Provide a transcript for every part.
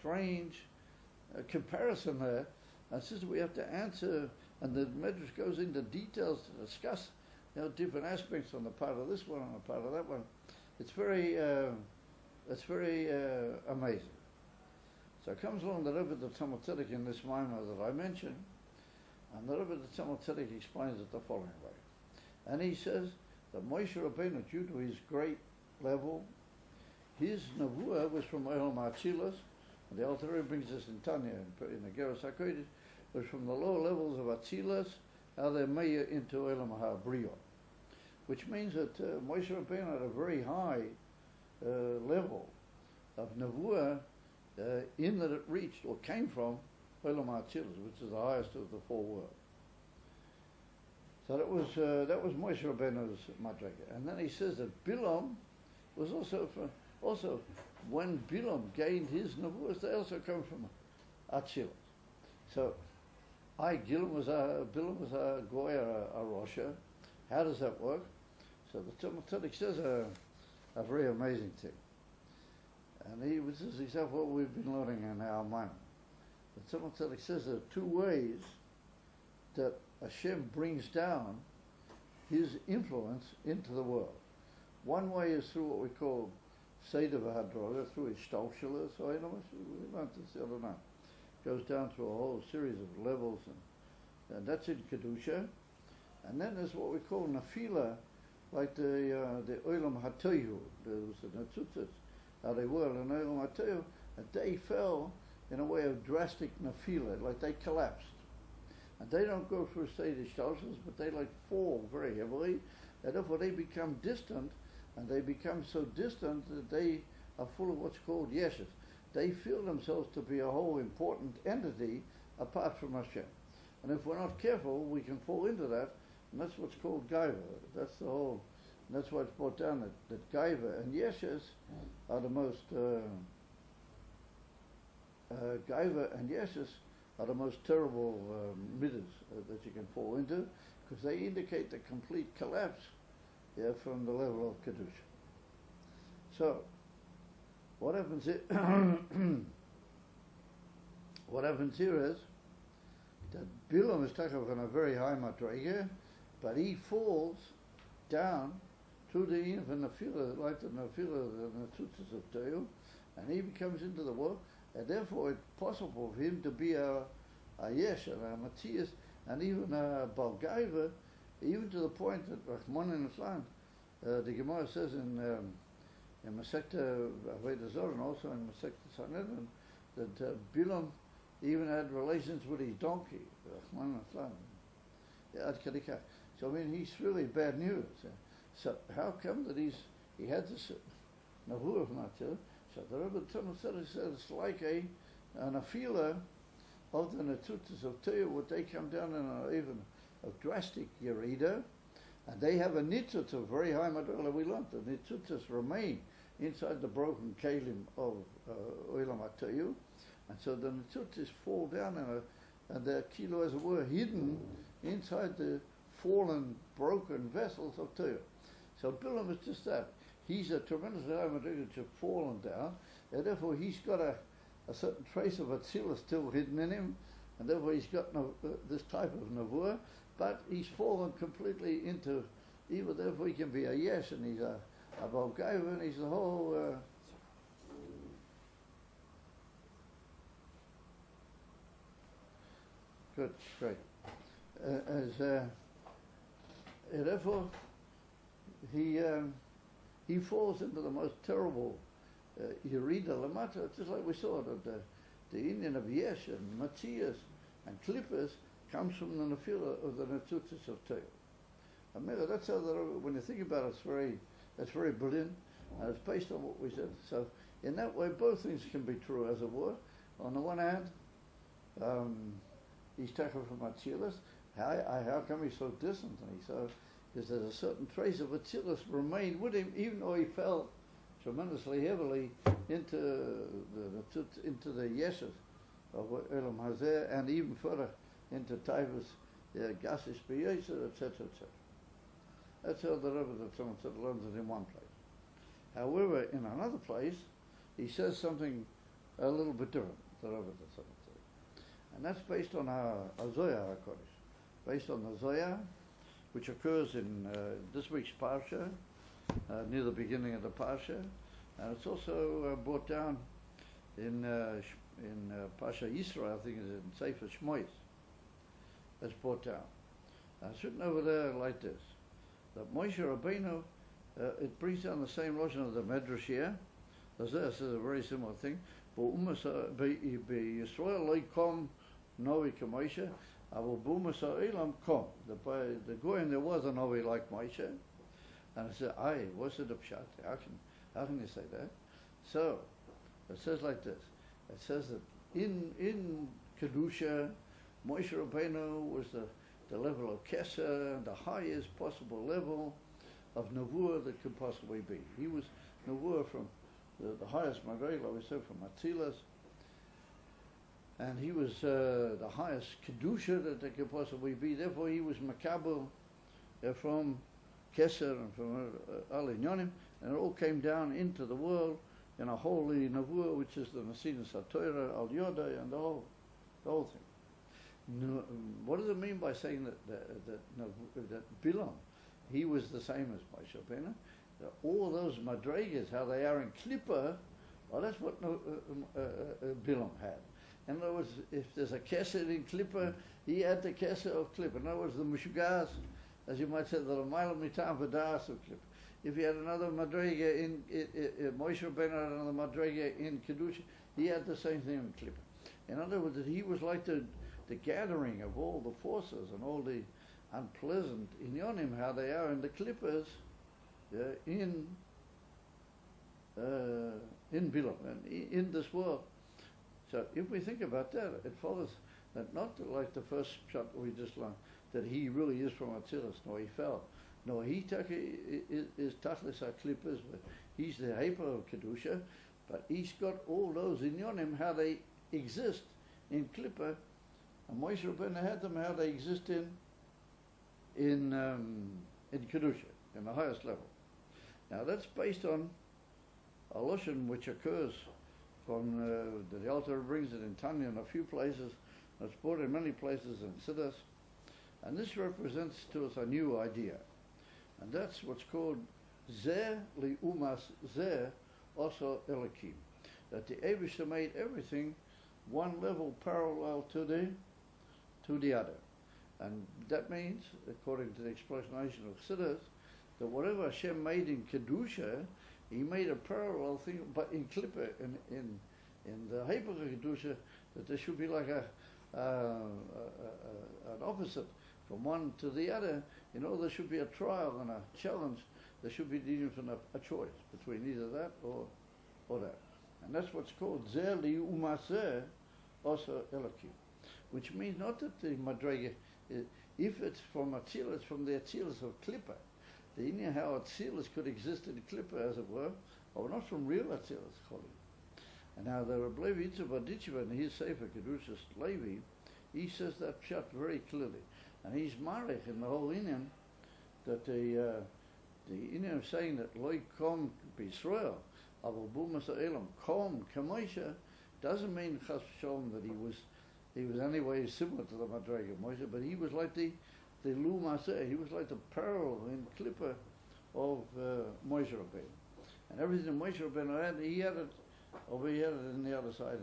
strange comparison there. And since we have to answer, and the Medrash goes into details to discuss, different aspects on the part of this one and the part of that one. It's very amazing. So it comes along the Rebbe the Tzemach Tzedek in this Maimah that I mentioned, and the Rebbe the Tzemach Tzedek explains it the following way. And he says that Moshe Rabbeinu, due to his great level, his Nevuah was from Olam HaAtzilas, and the Alter Rebbe brings this in Tanya, in the Geras HaKodesh, was from the lower levels of Atzilas, how they're made into Olam HaBriyah. Which means that Moshe Rabbeinu had a very high level of Nevuah in that it reached or came from Olam HaAtzilas, which is the highest of the four worlds. So that was Moshe Rabbeinu's madrega. And then he says that Bilam was also when Bilam gained his Nevuah, they also come from Atzilas. So Bilam was a Goy, a Rosha. How does that work? So the Tzemach Tzedek says a very amazing thing. And this is exactly what we've been learning in our mind. The Tzemach Tzedek says there are two ways that Hashem brings down his influence into the world. One way is through what we call Seder v'Hadroga, through Ishtalshalas, we learned this the other night. Goes down through a whole series of levels, and that's in Kedusha. And then there's what we call Nafila, like the Olam HaToyu, there was the Netzutzes, how they were in Olam HaToyu, and they fell in a way of drastic Nafila, like they collapsed. And they don't go through Seder Ishtalshalas, but they fall very heavily, and therefore they become distant, and they become so distant that they are full of what's called Yeshus. They feel themselves to be a whole important entity apart from Hashem. And if we're not careful, we can fall into that, and that's what's called Gaiva. That's why it's brought down that Gaiva and Yeshus are the most, Gaiva and Yeshus are the most terrible midas that you can fall into, because they indicate the complete collapse from the level of Kedusha. So, what happens here, is that Bilam is taken on a very high madrega, but he falls down to the Nefila, like the Nefila, the Netzutzes of Teo, and he becomes into the world, and therefore it's possible for him to be a Yesh, and a Matthias, and even a Balgaiva, even to the point that Rahman and Islam, the Gemara says in Masechta Avodah Zarah and also in Masechta Sanhedrin that Bilam even had relations with his donkey, Rahman and Islam, Ad Kadika. So I mean, he's really bad news. So how come that he had this Navuah of Matzah? So the Rebbe Tzemach Tzedek said it's like an afila of the Netzutzes of Teo, what they come down in even a drastic Yerida, and they have a nitzutz of very high madrega. We learned the nitzutzes remain inside the broken kalim of Olam HaToyu, and so the nitzutzes fall down and they're kilo, as it were, hidden inside the fallen, broken vessels of Toyu. So Bilam is just that. He's a tremendous high madrega which have fallen down, and therefore he's got a certain trace of Atzilus still hidden in him, and therefore he's got this type of Nevuah, but he's fallen completely into evil. Therefore he can be a Yesh, and he's a Balgaiva, and he's the whole... Good, great. Therefore, he falls into the most terrible Yerida Lamata, just like we saw that the Indian of Yesh and Matthias and Klippers comes from the Nefila of the Netzutzes of Teo. And that's how when you think about it, that's very brilliant, and it's based on what we said. So in that way, both things can be true, as it were. On the one hand, he's taken from Atzilus. How come he's so distant? Because there's a certain trace of Atzilus remained with him, even though he fell tremendously heavily into the Yeshus of Elam Hazeh, and even further into Taivas, Gasis B'Yesher, etc., etc. That's how the Rebbe that someone said learns it in one place. However, in another place, he says something a little bit different, the Rebbe the Tzemach Tzedek. And that's based on a Zohar HaKodesh, based on the Zohar, which occurs in this week's Parsha, near the beginning of the Parsha, and it's also brought down in Parsha Yisrael, I think it's in Sefer Shmois. That's brought down. Now it's written over there like this: that Moshe Rabbeinu, it brings down the same logic of the Medrash here. The Zohar says a very similar thing. Yisrael loy kom novi k'Moshe, avol b'umas ha'olam kom. The Goyim there was a novi like Moshe, and I said, "Aye, what's it a pshat? How can you say that?" So it says like this. It says that in Kedusha, Moshe Rabbeinu was the level of Keser, the highest possible level of Nevuah that could possibly be. He was Nevuah from the highest Madrega, we said, from Atzilas, and he was the highest Kedusha that there could possibly be. Therefore, he was Makabel from Keser and from Al Inyonim, and it all came down into the world in a holy Nevuah, which is the Mesinas HaTorah, Al Yodai, and the whole thing. No, what does it mean by saying that Bilam, he was the same as Moshe Rabbeinu? All those madregas, how they are in Klippa, well, that's what Bilam had. In other words, if there's a Kesed in Klippa, he had the Kesed of Klippa. In other words, the Mushugas, as you might say, the Lamayla Mitam Vadas of Klippa. If he had another madrega in Moshe Rabbeinu had another madrega in Kedusha, he had the same thing in Klippa. In other words, he was like the gathering of all the forces and all the unpleasant inyonim, how they are in the Klippas, in Bilam, and in this world. So if we think about that, it follows that not like the first shot we just learned, that he really is from Atzilus, nor he fell. No, he is Tachlis HaKlippas, but he's the Hyper of Kedusha, but he's got all those inyonim, how they exist in Klippa, and Moshe Rabbeinu had them, how they exist in Kedusha, in the highest level. Now that's based on a lashon which occurs from the Alter brings it in Tanya in a few places, and it's brought in many places in Siddas, and this represents to us a new idea, and that's what's called Zeh li umas Zeh also Elokim, that the Eibusha made everything one level parallel to the other, and that means, according to the explanation of Siddas, that whatever Hashem made in Kedusha, he made a parallel thing, but in Klippa, in the Hyper Kedusha, that there should be like an opposite from one to the other. You know, there should be a trial and a challenge. There should be a choice between either that or that. And that's what's called Zer li umaseh also Elokim, which means not that the Madrega, if it's from Atzilus, it's from the Atzilus of Klippa. The Indian how Atzilus could exist in Klippa, as it were, or not from real Atzilus, Choli. And now the Reb Levi Yitzchak Badicheva in his Sefer Kedushas Levi, he says that pshat very clearly, and he's marich in the whole Indian that the Indian of saying that loy kom b'Yisrael avol bumas ha'elam kom k'Moshe doesn't mean chas v'sholom that he was anyway similar to the Madrega of Moshe, but he was like the Lu Maseh, he was like the parallel in Klippa of Moshe Rabbeinu. And everything Moshe Rabbeinu had, he had it over here on the other side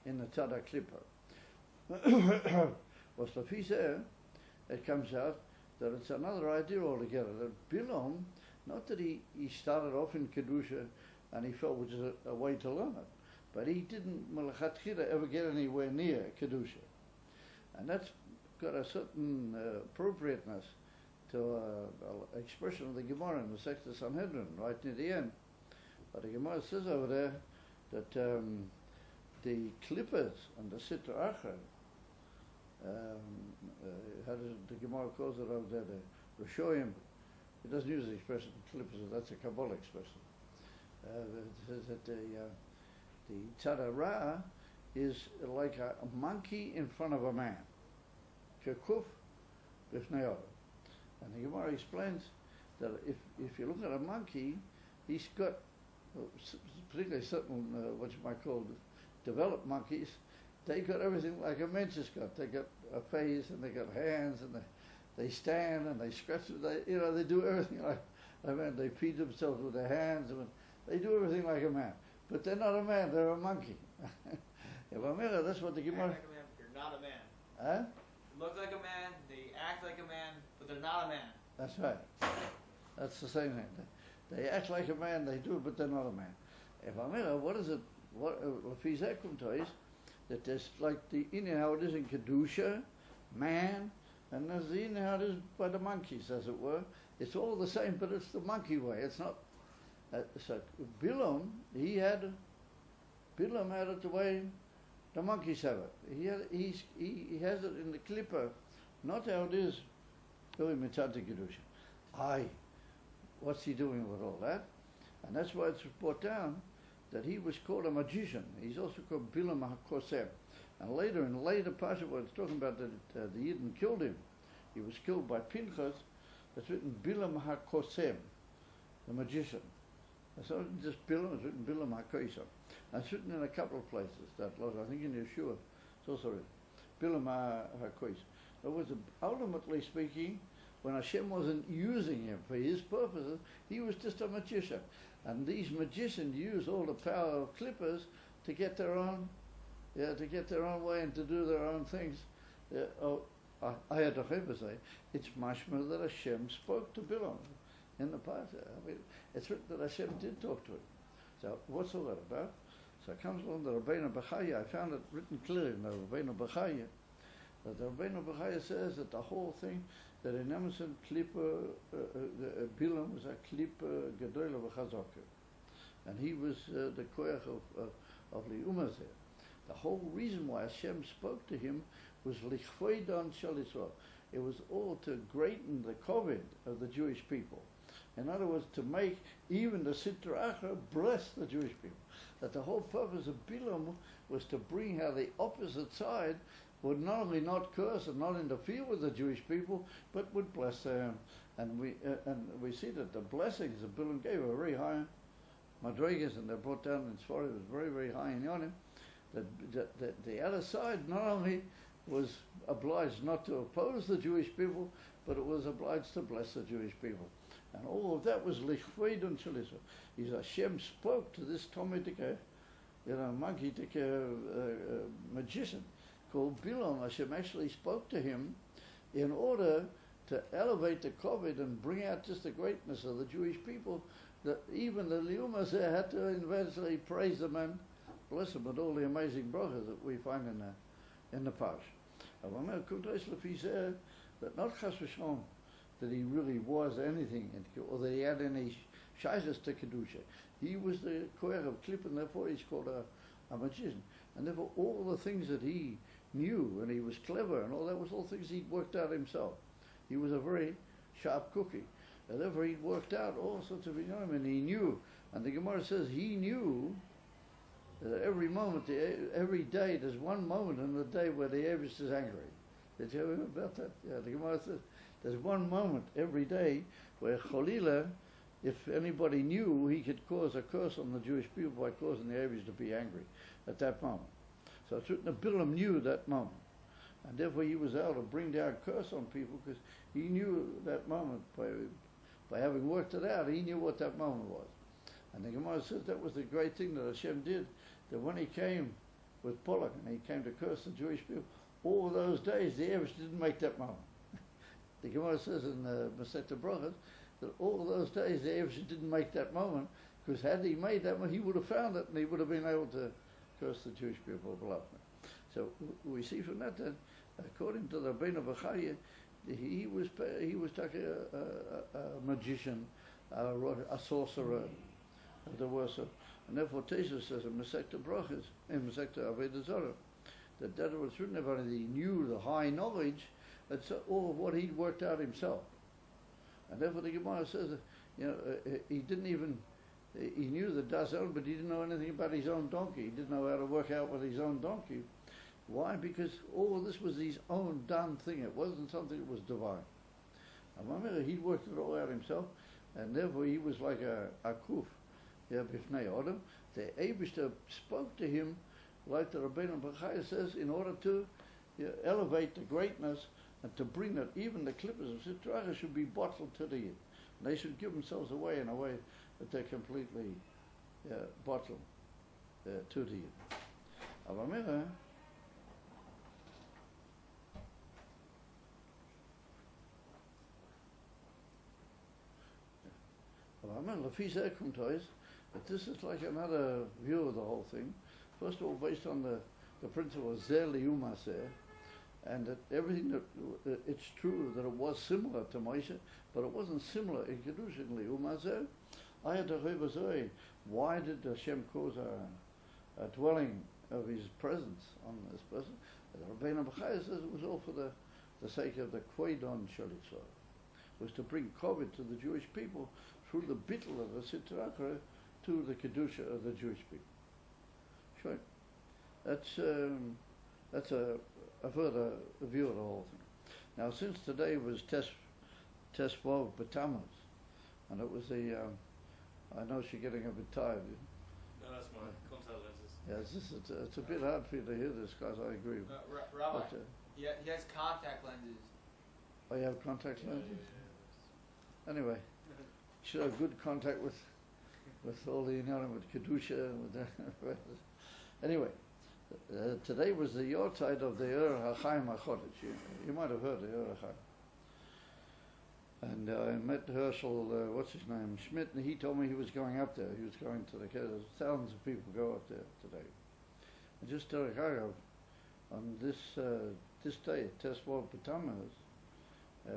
in the Tzad HaKlippa. What's the Fiseh, it comes out that it's another idea altogether, that Bilam, not that he started off in Kedusha and he felt which is a way to learn it, but he didn't Melachatchila ever get anywhere near Kedusha. And that's got a certain appropriateness to an expression of the Gemara in the Sexta Sanhedrin, right near the end. But the Gemara says over there that the Klippas and the Sitra Achra, how does the Gemara calls it over there, the Rishoyim, it doesn't use the expression Klippas, that's a Kabbalah expression. It says that the Tzad Ra is like a monkey in front of a man. Kekuf b'fnei Adam. And the Gemara explains that if you look at a monkey, he's got particularly certain, what you might call developed monkeys, they got everything like a mensch's got. They got a face and they got hands and they stand and they scratch. They do everything like a man. They feed themselves with their hands. They do everything like a man. But they're not a man. They're a monkey. That's what the Gemara. Like a man, but you're not a man. Huh? They look like a man. They act like a man, but they're not a man. That's right. That's the same thing. They act like a man. They do, but they're not a man. What is it? What Lefizek is that there's like the how it is in Kedusha, man, and there's the how it is by the monkeys, as it were. It's all the same, but it's the monkey way. It's not. So Bilam, he had it the way the monkeys have it. He has it in the clipper, not how it is. What's he doing with all that? And that's why it's brought down that he was called a magician. He's also called Bilam HaKosem. And later, in later Pasha, where it's talking about that the Yidden killed him, he was killed by Pinchas. It's written Bilam HaKosem, the magician. It's not just Bilam, it's written Bilam HaKosem. And it's written in a couple of places. That I think in Yeshua, it's also written Bilam HaKosem. In other words, ultimately speaking, when Hashem wasn't using him for his purposes, he was just a magician. And these magicians use all the power of clippers to get their own, way and to do their own things. I had to say, it's mashma that Hashem spoke to Bilam in the past. It's written that Hashem did talk to him. So what's all that about? So it comes along the Rabbeinu Bechaya. I found it written clearly in the Rabbeinu Bechaya. That the Rabbeinu Bechaya says that the whole thing, that in Emerson Klippa, Bilam was a Klippa Gedola V'Chazaka. And he was the koyach of Li'umah there. The whole reason why Hashem spoke to him was Lichvoidan Shal Yisrael. It was all to greaten the koved of the Jewish people. In other words, to make even the Sitra Achra bless the Jewish people. That the whole purpose of Bilam was to bring how the opposite side would not only not curse and not interfere with the Jewish people, but would bless them. And we see that the blessings that Bilam gave are very high. Madrigas, and they're brought down in Sfar, it was very, very high in Yonim. That the other side not only was obliged not to oppose the Jewish people, but it was obliged to bless the Jewish people. And all of that was lichveidun shalisa. Hashem spoke to this Tomitika, monkey magician called Bilam. Hashem actually spoke to him in order to elevate the koved and bring out just the greatness of the Jewish people, that even the Liumas had to eventually praise them and bless them with all the amazing brachas that we find in the Parsha. That not chas v'shalom that he really was anything, or that he had any shaykhs to Kedusha. He was the koyach of Klip, and therefore he's called a magician. And therefore all the things that he knew, and he was clever, and all that was all things he'd worked out himself. He was a very sharp cookie. And therefore he'd worked out all sorts of inyam, and he knew. And the Gemara says he knew that every moment, every day, there's one moment in the day where the Abish is angry. Did you ever hear about that? Yeah, the Gemara says there's one moment every day where Cholila, if anybody knew, he could cause a curse on the Jewish people by causing the Abish to be angry at that moment. So it's written that Bilam knew that moment. And therefore he was able to bring down curse on people because he knew that moment by having worked it out. He knew what that moment was. And the Gemara says that was the great thing that Hashem did, that when he came with Polak and he came to curse the Jewish people, all those days the Abish didn't make that moment. The Gemara says in the Masechta Brachas that all those days the Abish didn't make that moment, because had he made that moment, he would have found it and he would have been able to curse the Jewish people below. So we see from that according to the Rabbeinu Bechaya, he was like a magician, a sorcerer, the worst. And therefore Tesis says in Masechta Brachas, in Masechta Avodah Zarah, that was written about it. He knew the high knowledge, that's all of what he'd worked out himself. And therefore the Gemara says, he didn't even, he knew the Dazon, but he didn't know anything about his own donkey. He didn't know how to work out with his own donkey. Why? Because all of this was his own done thing. It wasn't something that was divine. And remember, he worked it all out himself, and therefore he was like a kuf, bifnei Adam, the Eibishter spoke to him, like the Rabbeinu Bachaya says, in order to elevate the greatness and to bring that even the clippers of Sitracha should be bottled to the Yid. They should give themselves away in a way that they're completely bottled to the Yid. Avamira, but this is like another view of the whole thing. First of all, based on the principle of Zer Liumaseh, and that everything that it's true that it was similar to Moshe, but it wasn't similar in Kedushin Liumaseh. Why did Hashem cause a dwelling of His presence on this person? The Rabbeinu Bachaya says it was all for the sake of the Kvedon Shel Yisrael. It was to bring COVID to the Jewish people through the bittul of the Sitra Achra to the Kedusha of the Jewish people. Sure. That's a further view of the whole thing. Now, since today was Tesvav B'Tammuz, and it was I know she's getting a bit tired. No, that's my contact lenses. Yes, it's a bit hard for you to hear this, guys. I agree. Rabbi, he has contact lenses. Oh, you have contact lenses? Yeah. Anyway, you should have good contact with all the with Kedusha and with the anyway, today was the yortzeit of the Ur HaChaim HaChodesh. You might have heard the Ur HaChaim. And I met Herschel, what's his name, Schmidt, and he told me he was going up there. He was going to there's thousands of people go up there today. And just on this day, Tesvav B'Tammuz,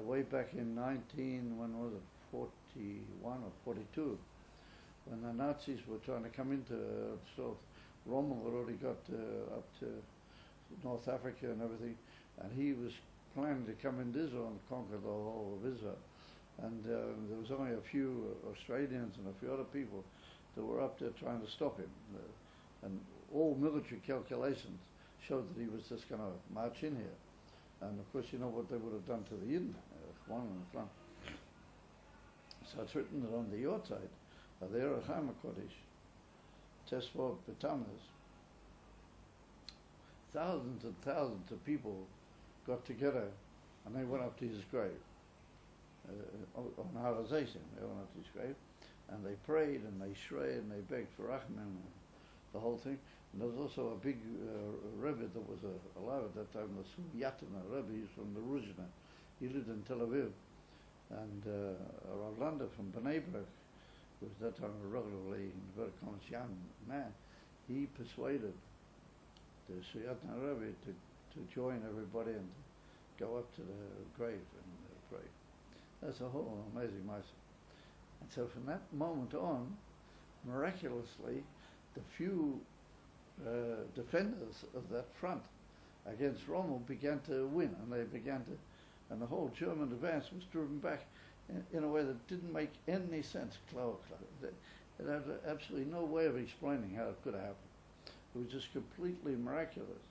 way back in 41 or 42, when the Nazis were trying to come into Rommel had already got up to North Africa and everything, and he was planning to come into Israel and conquer the whole of Israel. And there was only a few Australians and a few other people that were up there trying to stop him. And all military calculations showed that he was just going to march in here. And of course, you know what they would have done to the Yidden, one in the front. So it's written that on the yortzeit, the Ur HaChaim HaKodesh, Tesvav B'Tammuz, thousands and thousands of people got together and they went up to his grave. On Har HaZeitim, they went up to his grave and they prayed and they shrayed and they begged for Rachman and the whole thing. And there was also a big Rebbe that was alive at that time, the Yatina Rebbe. He's from the Ruzhna. He lived in Tel Aviv. And Rav Landa from Bnei Brak, who was at that time a relatively very common young man, he persuaded the Yatina Rebbe to join everybody and go up to the grave and pray. That's a whole amazing matter. And so from that moment on, miraculously, the few defenders of that front against Rommel began to win, and the whole German advance was driven back in a way that didn't make any sense. It had absolutely no way of explaining how it could have happened. It was just completely miraculous.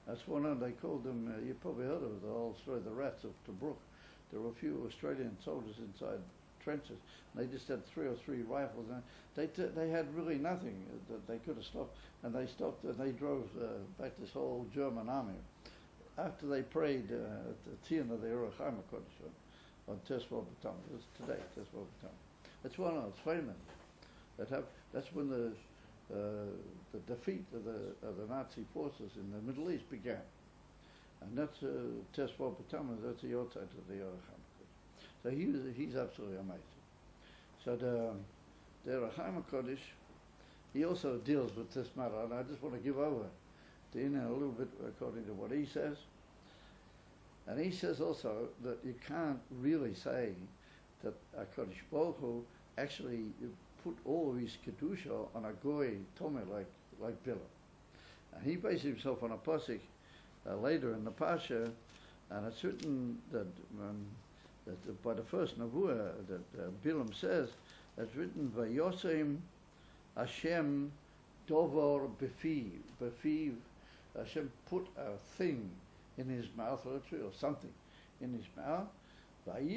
That's one of them, they called them, you probably heard of the whole story, the Rats of Tobruk. There were a few Australian soldiers inside trenches. They just had 3 or 3 rifles, and they had really nothing that they could have stopped. And they stopped and they drove back this whole German army. After they prayed at the Tzion of the Ur HaChaim HaKodesh on Tesvav B'Tammuz, it's today, Tesvav B'Tammuz. It's one of those famous. That's when the defeat of the Nazi forces in the Middle East began. And that's Tesvav B'Tammuz, that's the yortzeit of the Ur HaChaim HaKodesh. So he's absolutely amazing. So the Ur HaChaim HaKodesh, he also deals with this matter, and I just want to give over to Ina a little bit according to what he says. And he says also that you can't really say that HaKadosh Baruch Hu actually put all of his Kedusha on a goy Tomei like Bilam. And he based himself on a pasuk later in the Pasha, and it's written that by the first Nevuah that Bilam says, it's written Vayosem Hashem Dovar Befiv. Hashem put a thing in his mouth, or something in his mouth. And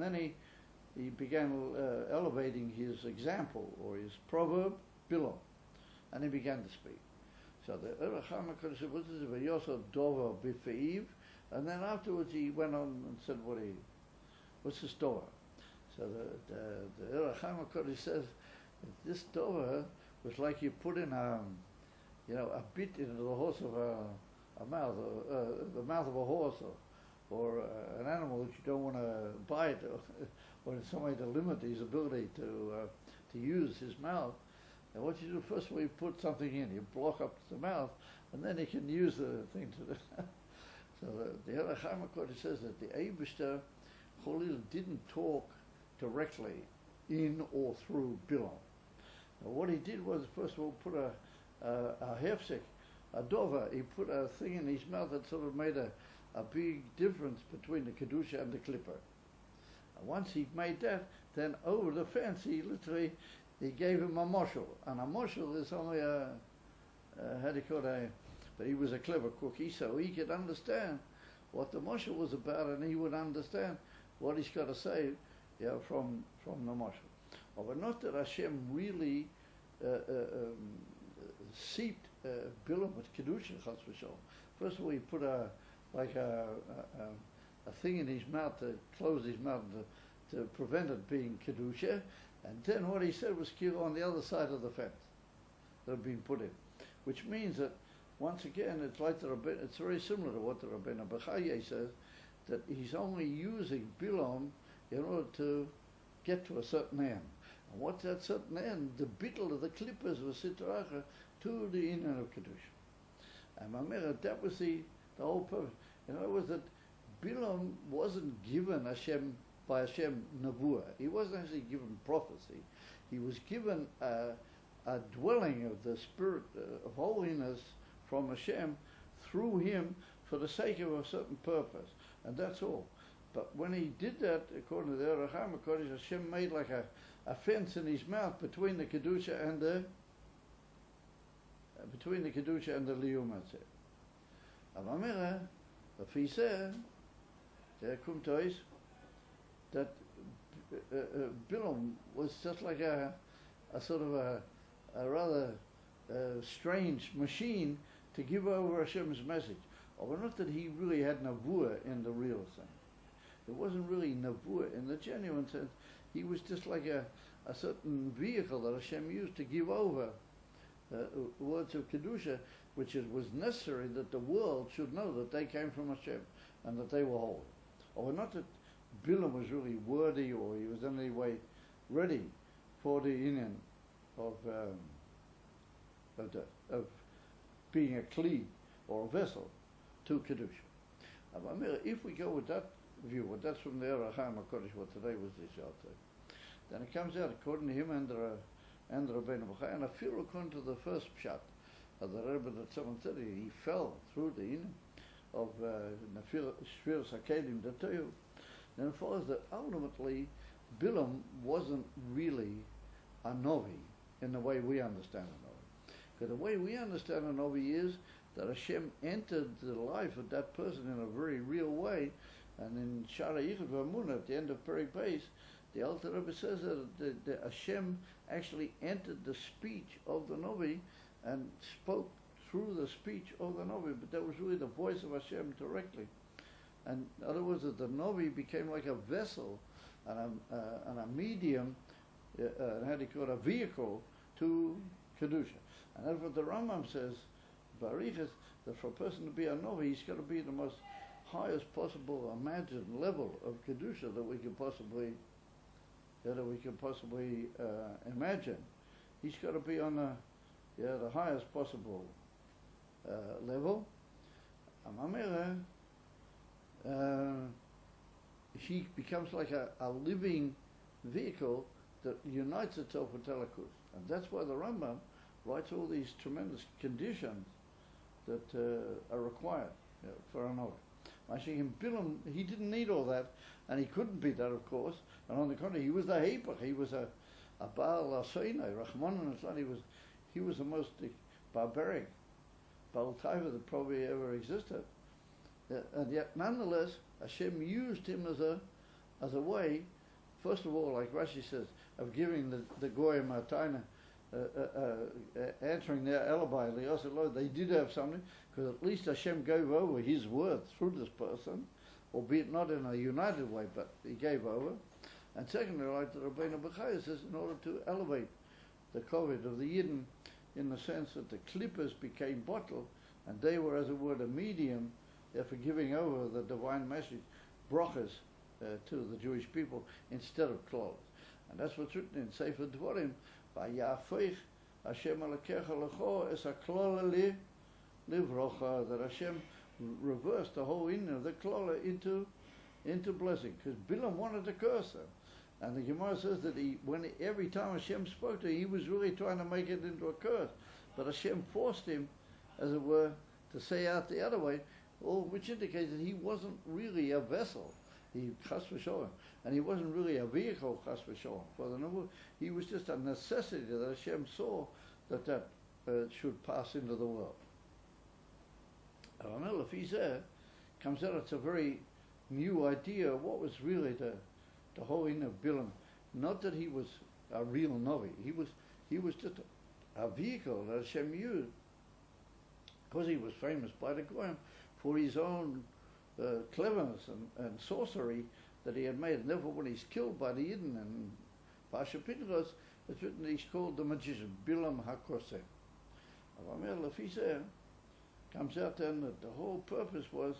then he began elevating his example or his proverb, Bilam, and he began to speak. So the Erech HaMakodesh said, "What is it? V'yoso dover b'feiv," and then afterwards he went on and said, "What's this dover?" So the Erech HaMakodesh says that this dover was like you put in a bit into the horse of a mouth, the mouth of a horse, or an animal that you don't want to bite, or in some way to limit his ability to use his mouth. And what you do first of all, you put something in, you block up the mouth, and then you can use the thing to do. So the Erech HaMakodesh says that the Eibishter Cholil didn't talk directly in or through Bilam. Now what he did was, first of all, put a hefsek, a dover, he put a thing in his mouth that sort of made a big difference between the Kedusha and the Klipper. And once he made that, then over the fence he gave him a moshel. And a moshel is only but he was a clever cookie, so he could understand what the moshel was about, and he would understand what he's got to say from the moshel. But not that Hashem really seeped Bilam with Kedusha, chas v'shalom. First of all, he put a thing in his mouth to close his mouth to prevent it being Kedusha, and then what he said was on the other side of the fence that had been put in, which means that once again it's like it's very similar to what the Rabbeinu Bechaye says, that he's only using Bilam in order to get to a certain end. And what's that certain end? The bittul of the clippers was sitracha to the inyan of Kedusha. And Mamera, that was the whole purpose. In other words, that Bilam wasn't given by Hashem Nevuah. He wasn't actually given prophecy. He was given a dwelling of the spirit of holiness from Hashem through him for the sake of a certain purpose. And that's all. But when he did that, according to the Erech HaMakodesh, Hashem made like a fence in his mouth between the Kedusha and the Liyum. Aber Mera, if he said, there kommt euch, that Bilam was just like a sort of a rather strange machine to give over Hashem's message. Or not that he really had Nevuah in the real sense. It wasn't really Nevuah in the genuine sense. He was just like a certain vehicle that Hashem used to give over words of Kedusha, which it was necessary that the world should know that they came from Hashem and that they were holy. Or not that Bilam was really worthy or he was in any way ready for the inyan of being a kli or a vessel to Kedusha. If we go with that view, what that's from the Erech HaMakodesh, what today was the Shabbat, then it comes out according to him and the Rabbeinu B'chai, and I feel according to the first pshat of the Rebbe that someone said he fell through the inyan of Shiur Klalli Parashas. Then it follows that ultimately Bilam wasn't really a Novi in the way we understand a Novi. Because the way we understand a Novi is that Hashem entered the life of that person in a very real way, and in Shara Yichud V'Amunah at the end of Perek Beis, the Alter Rebbe says that Hashem actually entered the speech of the Novi and spoke through the speech of the Novi, but that was really the voice of Hashem directly. And in other words, that the Novi became like a vessel and a medium, how do you call it, a vehicle to Kedusha. And that's what the Rambam says, Barichas, that for a person to be a Novi, he's got to be the most highest possible imagined level of Kedusha that we could possibly imagine. He's got to be on the highest possible level. He becomes like a living vehicle that unites itself with Elokus. And that's why the Rambam writes all these tremendous conditions that are required for an Novi. Mashing Bilam, he didn't need all that, and he couldn't be that, of course. And on the contrary, he was the Hepech. He was a Baal Aseina, Rahman and he was the most barbaric Baal Taiva that probably ever existed. And yet, nonetheless, Hashem used him as a way first of all, like Rashi says, of giving the Goyim a taina, answering their alibi, they did have something, because at least Hashem gave over His word through this person, albeit not in a united way, but He gave over. And secondly, like the Rabbeinu Bechaya says, in order to elevate the COVID of the Yidden, in the sense that the clippers became bottled, and they were, as it were, a medium for giving over the divine message, brachas, to the Jewish people instead of klal. And that's what's written in Sefer Dvarim, Vayafeich Hashem Elokecha Lecho es haklala livrocha, that Hashem reversed the whole inner of the klala into blessing, because Bilam wanted to curse them. And the Gemara says that every time Hashem spoke to him, he was really trying to make it into a curse. But Hashem forced him, as it were, to say out the other way, which indicates that he wasn't really a vessel. He chas v'sholem, and he wasn't really a vehicle chas v'sholem for the Nubuah. He was just a necessity that Hashem saw that should pass into the world. Ramel Lefizeh comes out, it's a very new idea of what was really the whole in of Bilam. Not that he was a real Novi. He was just a vehicle that Hashem used, because he was famous by the Goyim for his own cleverness and sorcery that he had made. And therefore, when he's killed by the Yidden and Pasha Pinchas, it's written that he's called the magician, Bilam HaKoseh. Amir Lefizeh comes out then that the whole purpose was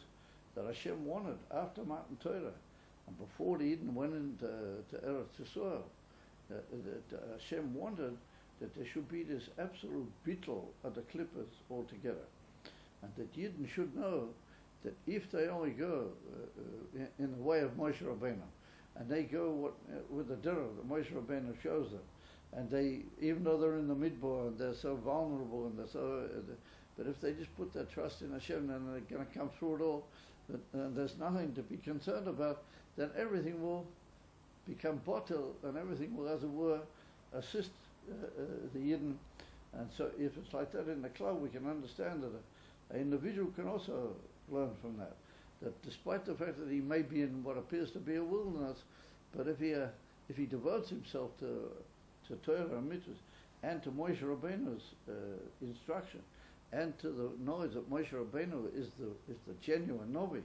that Hashem wanted, after Matan Torah, and before the Yidden went into Eretz Yisrael, that Hashem wanted that there should be this absolute bittul of the clippers altogether. And that Yidden should know that if they only go in the way of Moshe Rabbeinu, and they go with the derech that Moshe Rabbeinu shows them, and they, even though they're in the midbar and they're so vulnerable and they're so, but if they just put their trust in Hashem, then they're going to come through it all. There's nothing to be concerned about. Then everything will become bottled, and everything will, as it were, assist the Yidden. And so, if it's like that in the Klal, we can understand that an individual can also learn from that. That despite the fact that he may be in what appears to be a wilderness, but if he devotes himself to Torah and mitzvahs, and to Moshe Rabbeinu's instruction, and to the knowledge that Moshe Rabbeinu is the genuine Novi,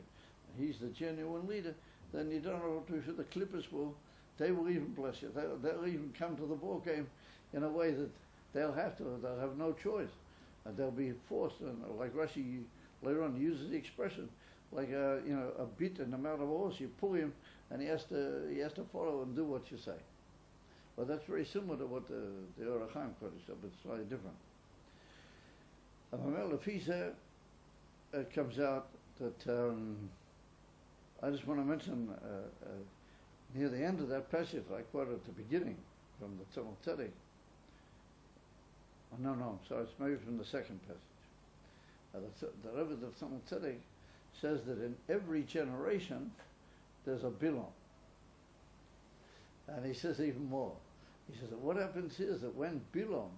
he's the genuine leader, then you don't know what to do. The clippers they will even bless you. They'll even come to the ball game in a way that they'll have no choice. And they'll be forced, and like Rashi later on uses the expression, like a bit in the mouth of a horse, you pull him and he has to follow and do what you say. Well, that's very similar to what the Orach Chaim Kodesh said, but it's slightly different. And Lefizeh, it comes out that I just want to mention near the end of that passage I quoted at the beginning from the Tzemach Tzedek. Oh, no, I'm sorry, it's maybe from the second passage. The Rebbe of Tzemach Tzedek says that in every generation there's a Bilam. And he says even more. He says that what happens is that when Bilam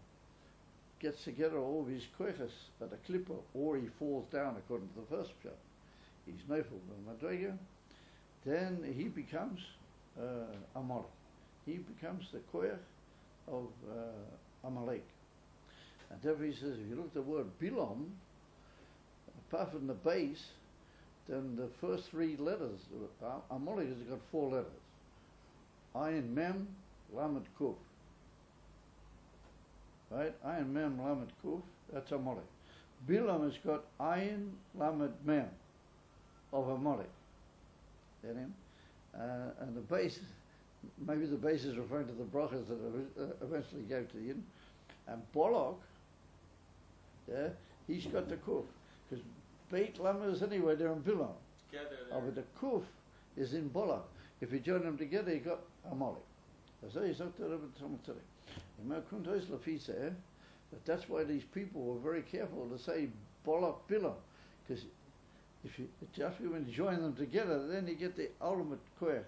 gets together all of his koiches at a clipper, or he falls down according to the first shot, he's nefel b'madrega, then he becomes a model. He becomes the koich of Amalek. And therefore he says, if you look at the word Bilam, apart from the base, then the first three letters, Amalek has got four letters. Ayin Mem Lamed Kuf. Right? Ayin Mem Lamed Kuf, that's Amalek. Bilam has got Ayin Lamed Mem of Amalek. Get him? And the base, maybe the base is referring to the brachas that eventually gave to the Yidden. And Balak, yeah, he's got the Kuf. Because Beit Lamed is anyway, they're in Bilam. Together. But the Kuf is in Balak. If you join them together, you got Amalek. So he said to Rebbe Tzemach Tzedek. But that's why these people were very careful to say Balak Bilam, because if you just when you join them together, then you get the ultimate koach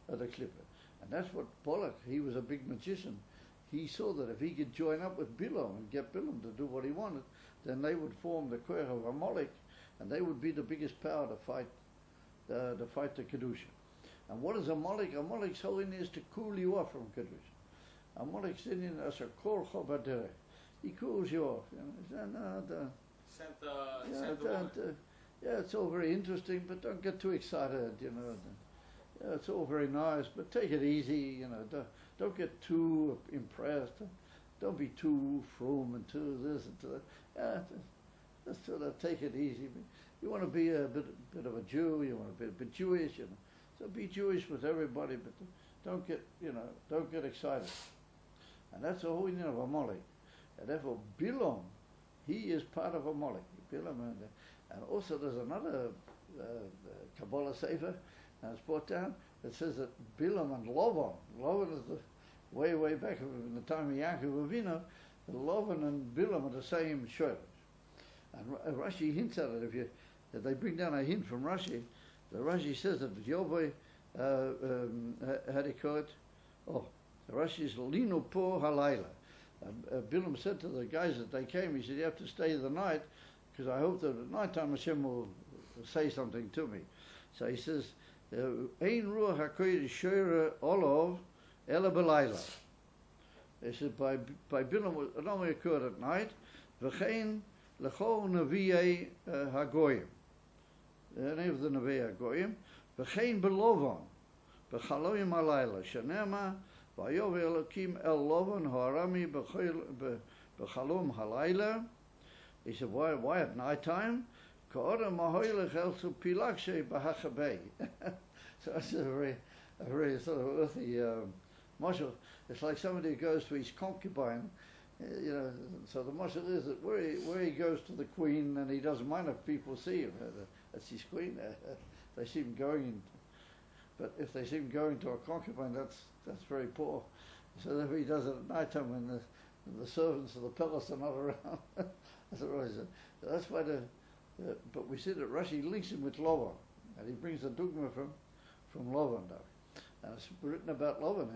of the clipper. And that's what Balak, he was a big magician. He saw that if he could join up with Bilam and get Bilam to do what he wanted, then they would form the koach of Amalek, and they would be the biggest power to fight the Kedusha. And what is Amalek? Amalek's whole thing is to cool you off from Kiddush. Amalek's in as a kol chobadere. He cools you off. You know, Sent the water. yeah, it's all very interesting, but don't get too excited, you know. Yeah, it's all very nice, but take it easy, you know. Don't get too impressed. Don't be too froom and too this and too that. Yeah, just sort of take it easy. You want to be a bit of a Jew. You want to be a bit Jewish, you know. So be Jewish with everybody, but don't get excited. And that's the whole thing of Amalek. And therefore, Bilam, he is part of Amalek. Bilam, and also there's another Kabbalah Sefer, and it's brought down, that says that Bilam and Lavan is the way back in the time of Yaakov Avinu, Lavan and Bilam are the same shores. And Rashi hints at it. If they bring down a hint from Rashi, the Rashi says that Yahweh, how do you call it? Oh, the Rashi is Lino Po Halayla. Bilam said to the guys that they came, he said, you have to stay the night, because I hope that at night time Hashem will say something to me. So he says, Ein Ruach HaKodesh Shoira Olov Ela Belayla. He said, by Bilam, it only occurred at night, V'chein L'chol Nevi'ei HaGoyim. Any of the Nevi'ei HaGoyim, V'chein Belovan, B'chaloyim Halayla, Shanema, Vayov Elokim El Lovan Ha'arami B'chalom Halayla. He said, why at night time? Ka'ora Mahoylech Elsu Pilakshe B'hachabei. So that's a very sort of earthy mashal. It's like somebody who goes to his concubine, you know. So the mashal is that where he goes to the queen, and he doesn't mind if people see him. That's his queen. They see him going, but if they see him going to a concubine, that's very poor. So therefore he does it at night time when the servants of the palace are not around. That's why but we see that Rashi links him with Lavan, and he brings the dogma from Lavan. And it's written about Lavan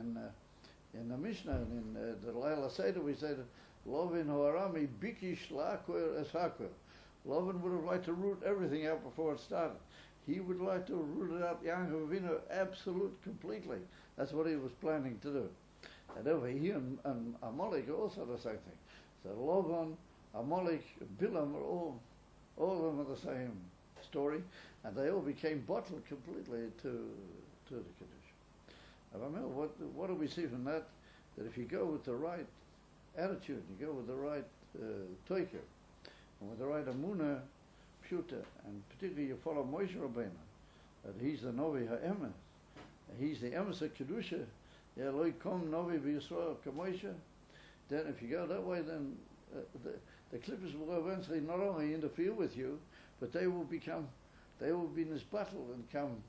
in the Mishnah, and in the Laila Seder we say that Lavan Hoarami Bikish Laquir Eshaquir. Lavan would have liked to root everything out before it started. He would like to root it out Yaakov Avinu absolute completely. That's what he was planning to do. And over here and Amalek are also the same thing. So Lavan, Amalek, Bilam are all of them are the same story, and they all became bottled completely to the Kiddush. And I mean, what do we see from that? That if you go with the right attitude, you go with the right toiker, and with the right amuna, pshuta, and particularly you follow Moshe Rabbeinu, that he's the Novi HaEmes, he's the Emes of Kedusha, Eloi Kom Novi V'Yisrael Kamoshe. Then if you go that way, then the clippers will eventually not only interfere with you, but they will be in this battle and come